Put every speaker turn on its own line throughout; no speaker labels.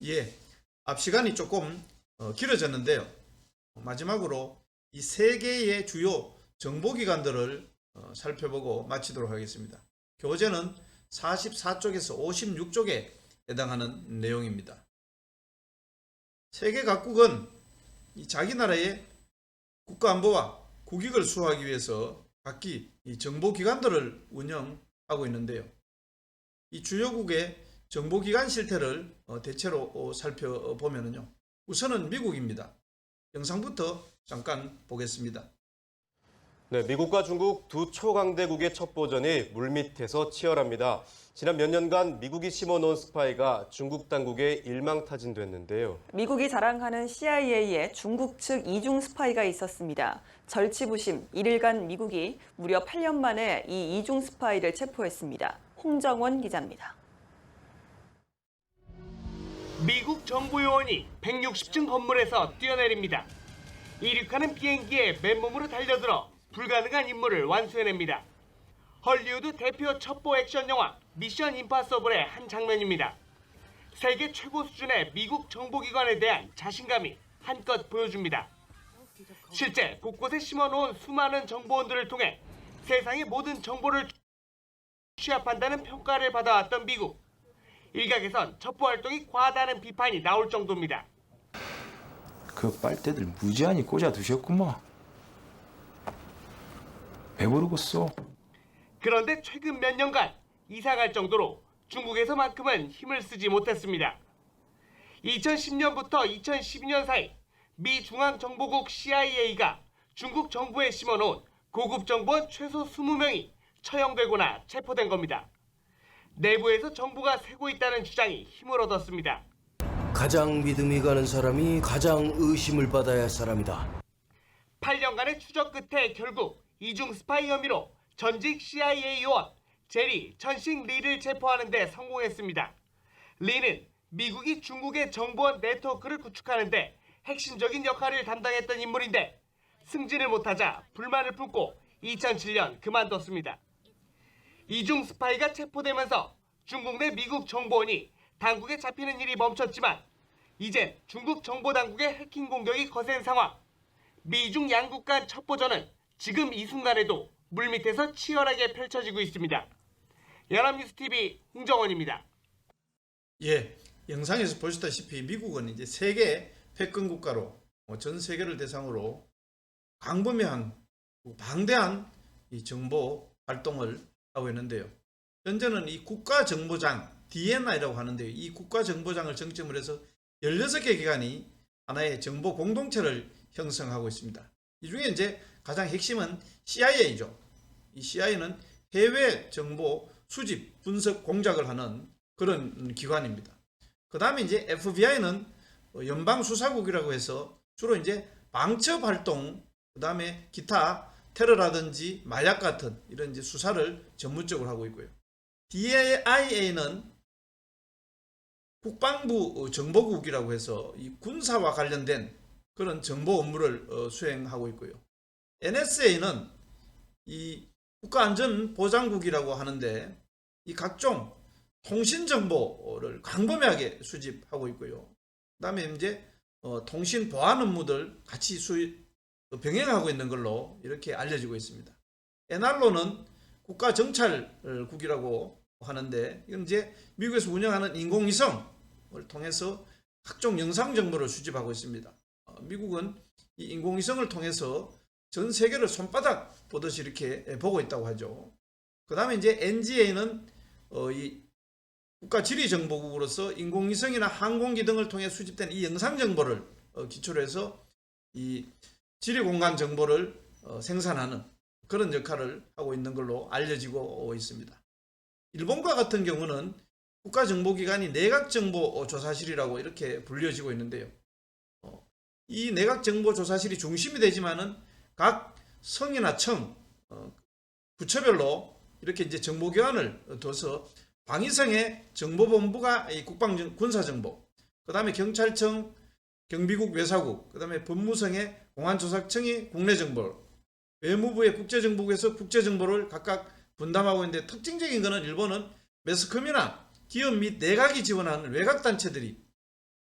예, 앞 시간이 조금 길어졌는데요. 마지막으로 이 세 개의 주요 정보기관들을 살펴보고 마치도록 하겠습니다. 교재는 44쪽에서 56쪽에 해당하는 내용입니다. 세계 각국은 이 자기 나라의 국가안보와 국익을 수호하기 위해서 각기 이 정보기관들을 운영하고 있는데요. 이 주요국의 정보기관 실태를 대체로 살펴보면요. 우선은 미국입니다. 영상부터 잠깐 보겠습니다.
네, 미국과 중국 두 초강대국의 첩보전이 물밑에서 치열합니다. 지난 몇 년간 미국이 심어놓은 스파이가 중국 당국에 일망타진됐는데요.
미국이 자랑하는 CIA에 중국 측 이중 스파이가 있었습니다. 절치부심 1일간 미국이 무려 8년 만에 이 이중 스파이를 체포했습니다. 홍정원 기자입니다.
미국 정보요원이 160층 건물에서 뛰어내립니다. 이륙하는 비행기에 맨몸으로 달려들어 불가능한 임무를 완수해냅니다. 헐리우드 대표 첩보 액션 영화 미션 임파서블의 한 장면입니다. 세계 최고 수준의 미국 정보기관에 대한 자신감이 한껏 보여줍니다. 실제 곳곳에 심어놓은 수많은 정보원들을 통해 세상의 모든 정보를 취합한다는 평가를 받아왔던 미국. 일각에선 첩보 활동이 과하다는 비판이 나올 정도입니다.
그 빨대들 무지한히 꽂아 두셨구만. 왜 모르겠어?
그런데 최근 몇 년간 이상할 정도로 중국에서만큼은 힘을 쓰지 못했습니다. 2010년부터 2012년 사이 미 중앙정보국 CIA가 중국 정부에 심어놓은 고급 정보원 최소 20명이 처형되거나 체포된 겁니다. 내부에서 정보가 새고 있다는 주장이 힘을 얻었습니다.
가장 믿음이 가는 사람이 가장 의심을 받아야 할 사람이다.
8년간의 추적 끝에 결국 이중 스파이 혐의로 전직 CIA 요원 제리 천싱 리를 체포하는 데 성공했습니다. 리는 미국이 중국의 정보원 네트워크를 구축하는 데 핵심적인 역할을 담당했던 인물인데 승진을 못하자 불만을 품고 2007년 그만뒀습니다. 이중 스파이가 체포되면서 중국 내 미국 정보원이 당국에 잡히는 일이 멈췄지만 이젠 중국 정보당국의 해킹 공격이 거센 상황. 미중 양국 간 첩보전은 지금 이 순간에도 물밑에서 치열하게 펼쳐지고 있습니다. 연합뉴스TV 홍정원입니다.
예, 영상에서 보셨다시피 미국은 이제 세계 패권 국가로 전 세계를 대상으로 광범위한 방대한 이 정보 활동을 하고 있는데요. 현재는 이 국가정보장 DNI라고 하는데요. 이 국가정보장을 정점으로 해서 16개 기관이 하나의 정보 공동체를 형성하고 있습니다. 이 중에 이제 가장 핵심은 CIA죠. 이 CIA는 해외 정보 수집, 분석, 공작을 하는 그런 기관입니다. 그 다음에 이제 FBI는 연방수사국이라고 해서 주로 이제 방첩 활동, 그 다음에 기타 테러라든지 마약 같은 이런 이제 수사를 전문적으로 하고 있고요. DIA는 국방부 정보국이라고 해서 이 군사와 관련된 그런 정보 업무를 수행하고 있고요. NSA는 이 국가안전보장국이라고 하는데 이 각종 통신 정보를 광범위하게 수집하고 있고요. 그다음에 이제 통신 보안 업무들 같이 병행하고 있는 걸로 이렇게 알려지고 있습니다. NR로는 국가정찰국이라고 하는데 이건 이제 미국에서 운영하는 인공위성을 통해서 각종 영상 정보를 수집하고 있습니다. 미국은 이 인공위성을 통해서 전 세계를 손바닥 보듯이 이렇게 보고 있다고 하죠. 그 다음에 이제 NGA는 이 국가지리정보국으로서 인공위성이나 항공기 등을 통해 수집된 이 영상 정보를 기초로 해서 이 지리공간 정보를 생산하는 그런 역할을 하고 있는 걸로 알려지고 있습니다. 일본과 같은 경우는 국가정보기관이 내각정보조사실이라고 이렇게 불려지고 있는데요. 이 내각정보조사실이 중심이 되지만은 각 성이나 청, 부처별로 이렇게 이제 정보기관을 둬서 방위성의 정보본부가 이 군사정보, 그 다음에 경찰청, 경비국, 외사국, 그 다음에 법무성의 공안조사청이 국내정보, 외무부의 국제정보국에서 국제정보를 각각 분담하고 있는데 특징적인 것은 일본은 매스컴이나 기업 및 내각이 지원하는 외곽단체들이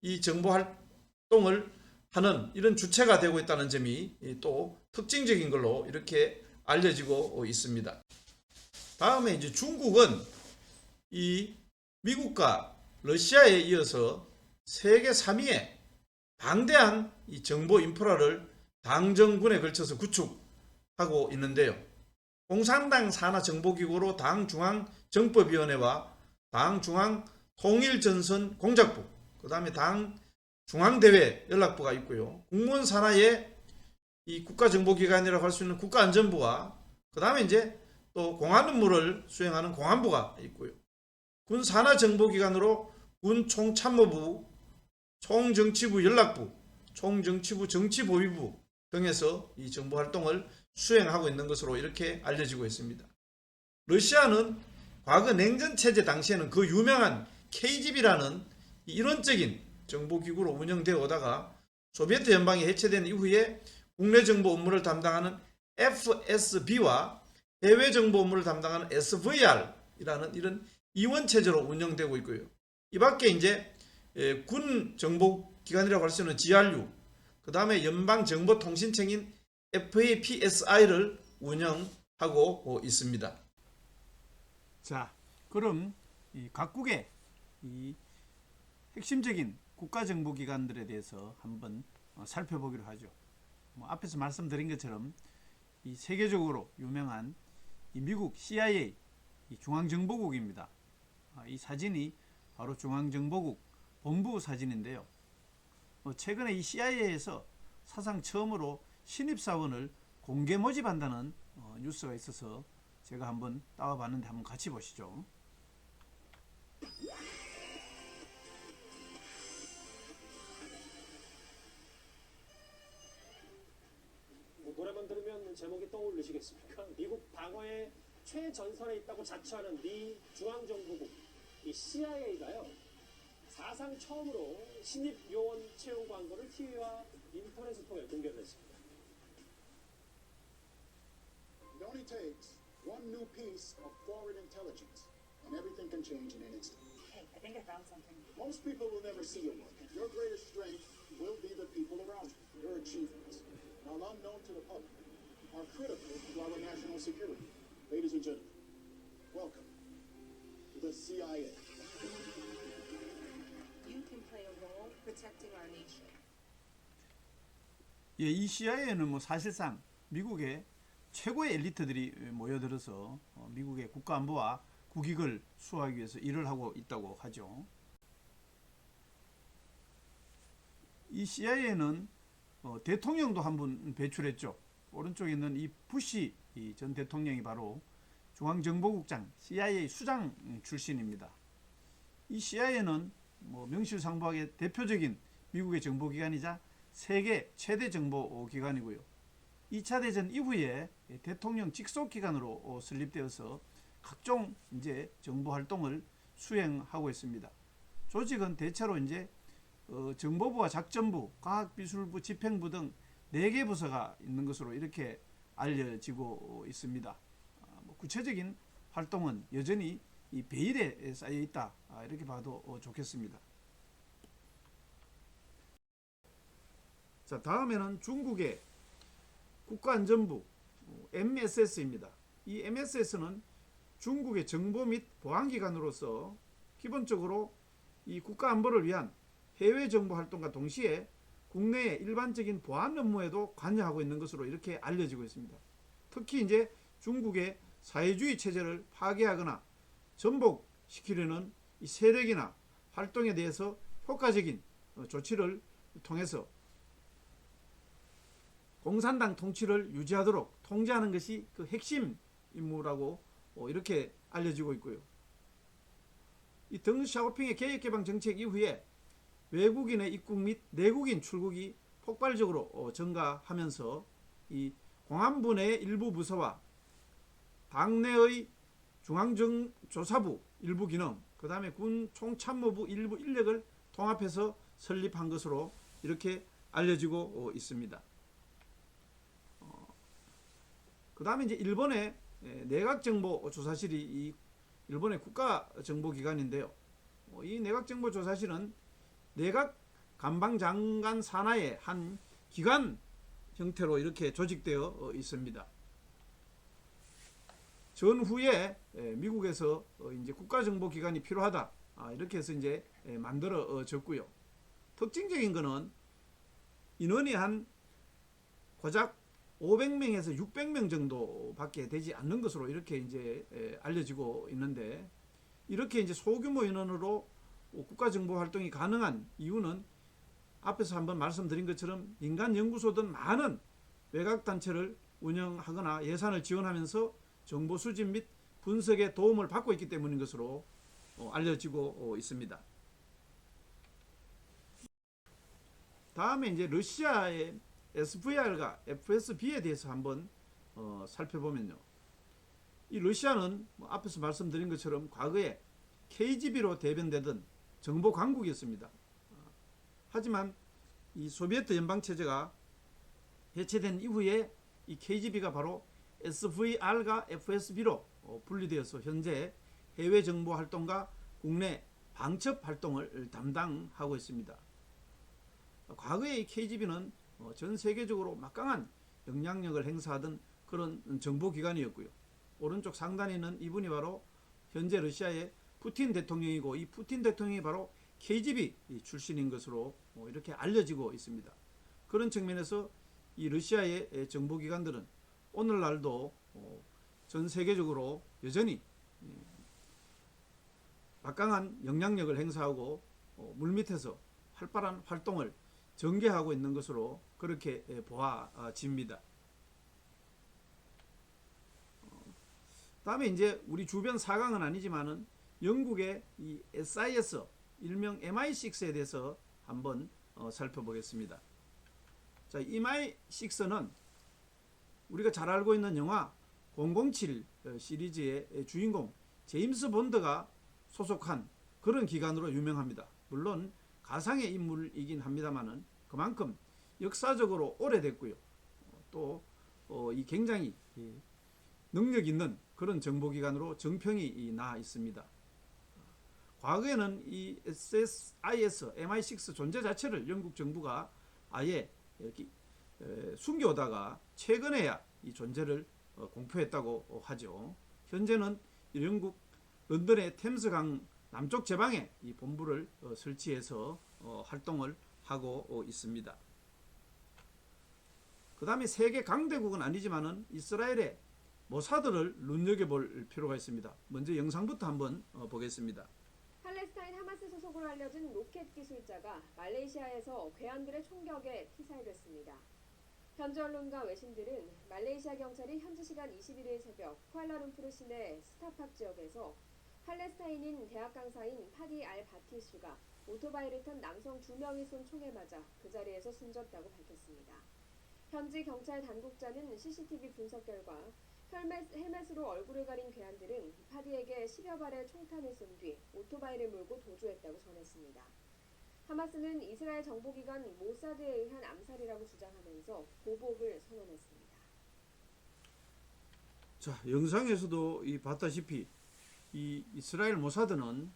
이 정보 활동을 하는 이런 주체가 되고 있다는 점이 또 특징적인 걸로 이렇게 알려지고 있습니다. 다음에 이제 중국은 이 미국과 러시아에 이어서 세계 3위의 방대한 이 정보 인프라를 당정군에 걸쳐서 구축하고 있는데요. 공산당 산하 정보기구로 당중앙정법위원회와 당중앙통일전선 공작부, 그 다음에 당중앙대외 연락부가 있고요. 국무원 산하에 이 국가정보기관이라고 할 수 있는 국가안전부와 그 다음에 이제 또 공안 업무를 수행하는 공안부가 있고요. 군 산하 정보기관으로 군 총참모부, 총정치부 연락부, 총정치부 정치보위부 등에서 이 정보 활동을 수행하고 있는 것으로 이렇게 알려지고 있습니다. 러시아는 과거 냉전 체제 당시에는 그 유명한 KGB라는 이론적인 정보기구로 운영되어 오다가 소비에트 연방이 해체된 이후에 국내 정보 업무를 담당하는 FSB와 해외 정보 업무를 담당하는 SVR이라는 이런 이원 체제로 운영되고 있고요. 이 밖에 이제 군 정보기관이라고 할 수 있는 GRU, 그 다음에 연방정보통신청인 FAPSI를 운영하고 있습니다.
자, 그럼 이 각국의 이 핵심적인 국가정보기관들에 대해서 한번 살펴보기로 하죠. 앞에서 말씀드린 것처럼 이 세계적으로 유명한 이 미국 CIA 이 중앙정보국입니다. 이 사진이 바로 중앙정보국 본부 사진인데요. 최근에 이 CIA에서 사상 처음으로 신입사원을 공개 모집한다는 뉴스가 있어서 제가 한번 따와봤는데 한번 같이 보시죠.
노래만 들으면 제목이 떠오르시겠습니까? 미국 방어의 최전선에 있다고 자처하는 미 중앙정보국 이 CIA가요 사상 처음으로 신입 요원 채용 광고를 TV와 인터넷을 통해 공개를 했습니다.
It only takes one new piece of foreign intelligence, and everything can change in an instant.
Hey, I think I found something.
Most people will never see your work. Your greatest strength will be the people around you. Your achievements, while unknown to the public, are critical to our national security. Ladies and gentlemen, welcome to the CIA.
You can play a role protecting our nation.
예, 이 CIA는 뭐 사실상 미국의 최고의 엘리트들이 모여들어서 미국의 국가안보와 국익을 수호하기 위해서 일을 하고 있다고 하죠. 이 CIA는 대통령도 한 분 배출했죠. 오른쪽에 있는 이 부시 전 대통령이 바로 중앙정보국장 CIA 수장 출신입니다. 이 CIA는 뭐 명실상부하게 대표적인 미국의 정보기관이자 세계 최대 정보기관이고요. 2차 대전 이후에 대통령 직속기관으로 설립되어서 각종 이제 정보 활동을 수행하고 있습니다. 조직은 대체로 이제 정보부와 작전부, 과학기술부, 집행부 등 4개 부서가 있는 것으로 이렇게 알려지고 있습니다. 구체적인 활동은 여전히 이 베일에 쌓여 있다 이렇게 봐도 좋겠습니다. 자, 다음에는 중국의 국가안전부 MSS입니다. 이 MSS는 중국의 정보 및 보안기관으로서 기본적으로 이 국가안보를 위한 해외 정보 활동과 동시에 국내의 일반적인 보안 업무에도 관여하고 있는 것으로 이렇게 알려지고 있습니다. 특히 이제 중국의 사회주의 체제를 파괴하거나 전복시키려는 이 세력이나 활동에 대해서 효과적인 조치를 통해서 공산당 통치를 유지하도록 통제하는 것이 그 핵심 임무라고 이렇게 알려지고 있고요. 이 덩샤오핑의 개혁개방 정책 이후에 외국인의 입국 및 내국인 출국이 폭발적으로 증가하면서 이 공안부 내 일부 부서와 당내의 중앙정조사부 일부 기능, 그 다음에 군 총참모부 일부 인력을 통합해서 설립한 것으로 이렇게 알려지고 있습니다. 그 다음에 이제 일본의 내각정보조사실이 이 일본의 국가정보기관인데요. 이 내각정보조사실은 내각 감방장관 산하의 한 기관 형태로 이렇게 조직되어 있습니다. 전후에 미국에서 이제 국가정보기관이 필요하다 이렇게 해서 이제 만들어졌고요. 특징적인 것은 인원이 한 고작 500명에서 600명 정도밖에 되지 않는 것으로 이렇게 이제 알려지고 있는데, 이렇게 이제 소규모 인원으로 국가정보 활동이 가능한 이유는 앞에서 한번 말씀드린 것처럼 민간 연구소 등 많은 외곽 단체를 운영하거나 예산을 지원하면서 정보 수집 및 분석에 도움을 받고 있기 때문인 것으로 알려지고 있습니다. 다음에 이제 러시아의 SVR과 FSB에 대해서 한번 살펴보면요. 이 러시아는 앞에서 말씀드린 것처럼 과거에 KGB로 대변되던 정보 강국이었습니다. 하지만 이 소비에트 연방체제가 해체된 이후에 이 KGB가 바로 SVR과 FSB로 분리되어서 현재 해외 정보 활동과 국내 방첩 활동을 담당하고 있습니다. 과거의 이 KGB는 전 세계적으로 막강한 영향력을 행사하던 그런 정보기관이었고요. 오른쪽 상단에 있는 이분이 바로 현재 러시아의 푸틴 대통령이고, 이 푸틴 대통령이 바로 KGB 출신인 것으로 이렇게 알려지고 있습니다. 그런 측면에서 이 러시아의 정보기관들은 오늘날도 전 세계적으로 여전히 막강한 영향력을 행사하고 물밑에서 활발한 활동을 전개하고 있는 것으로 그렇게 보아집니다. 다음에 이제 우리 주변 사강은 아니지만은 영국의 이 SIS 일명 MI6에 대해서 한번 살펴보겠습니다. 자, MI6는 우리가 잘 알고 있는 영화 007 시리즈의 주인공 제임스 본드가 소속한 그런 기관으로 유명합니다. 물론 가상의 인물이긴 합니다만은 그만큼 역사적으로 오래됐고요. 또 이 굉장히 능력 있는 그런 정보기관으로 정평이 나 있습니다. 과거에는 이 SIS, MI6 존재 자체를 영국 정부가 아예 이렇게 숨겨오다가 최근에야 이 존재를 공표했다고 하죠. 현재는 영국 런던의 템스강 남쪽 제방에 이 본부를 설치해서 활동을 하고 있습니다. 그 다음에 세계 강대국은 아니지만은 이스라엘의 모사드를 눈여겨볼 필요가 있습니다. 먼저 영상부터 한번 보겠습니다.
팔레스타인 하마스 소속으로 알려진 로켓 기술자가 말레이시아에서 괴한들의 총격에 피살됐습니다. 현지 언론과 외신들은 말레이시아 경찰이 현지 시간 21일 새벽 쿠알라룸푸르 시내 스타팍 지역에서 팔레스타인인 대학 강사인 파디 알 바티슈가 오토바이를 탄 남성 2명이 쏜 총에 맞아 그 자리에서 숨졌다고 밝혔습니다. 현지 경찰 당국자는 CCTV 분석 결과 헬멧으로 얼굴을 가린 괴한들은 파디에게 10여 발의 총탄을 쏜 뒤 오토바이를 몰고 도주했다고 전했습니다. 하마스는 이스라엘 정보기관 모사드에 의한 암살이라고 주장하면서 보복을 선언했습니다.
자, 영상에서도 봤다시피 이 이스라엘 모사드는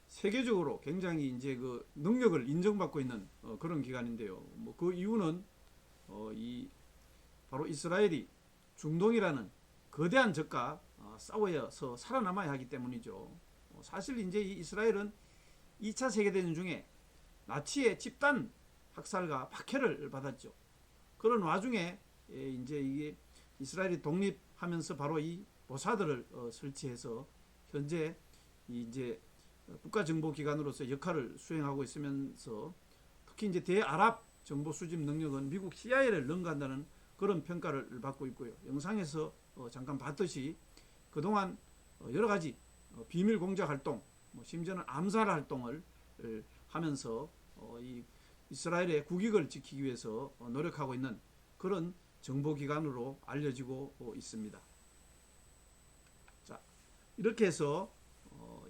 세계적으로 굉장히 이제 그 능력을 인정받고 있는 그런 기관인데요. 뭐 그 이유는 바로 이스라엘이 중동이라는 거대한 적과 싸워서 살아남아야 하기 때문이죠. 사실 이제 이 이스라엘은 2차 세계대전 중에 나치의 집단 학살과 박해를 받았죠. 그런 와중에 이제 이게 이스라엘이 독립하면서 바로 이 모사드를 설치해서 현재 이제 국가정보기관으로서 역할을 수행하고 있으면서 특히 이제 대아랍 정보 수집 능력은 미국 CIA를 능가한다는 그런 평가를 받고 있고요. 영상에서 잠깐 봤듯이 그동안 여러 가지 비밀 공작 활동, 심지어는 암살 활동을 하면서 이 이스라엘의 국익을 지키기 위해서 노력하고 있는 그런 정보기관으로 알려지고 있습니다. 자, 이렇게 해서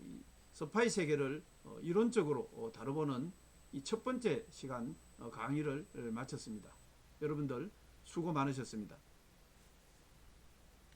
이 스파이 세계를 이론적으로 다뤄보는 이 첫 번째 시간 강의를 마쳤습니다. 여러분들 수고 많으셨습니다.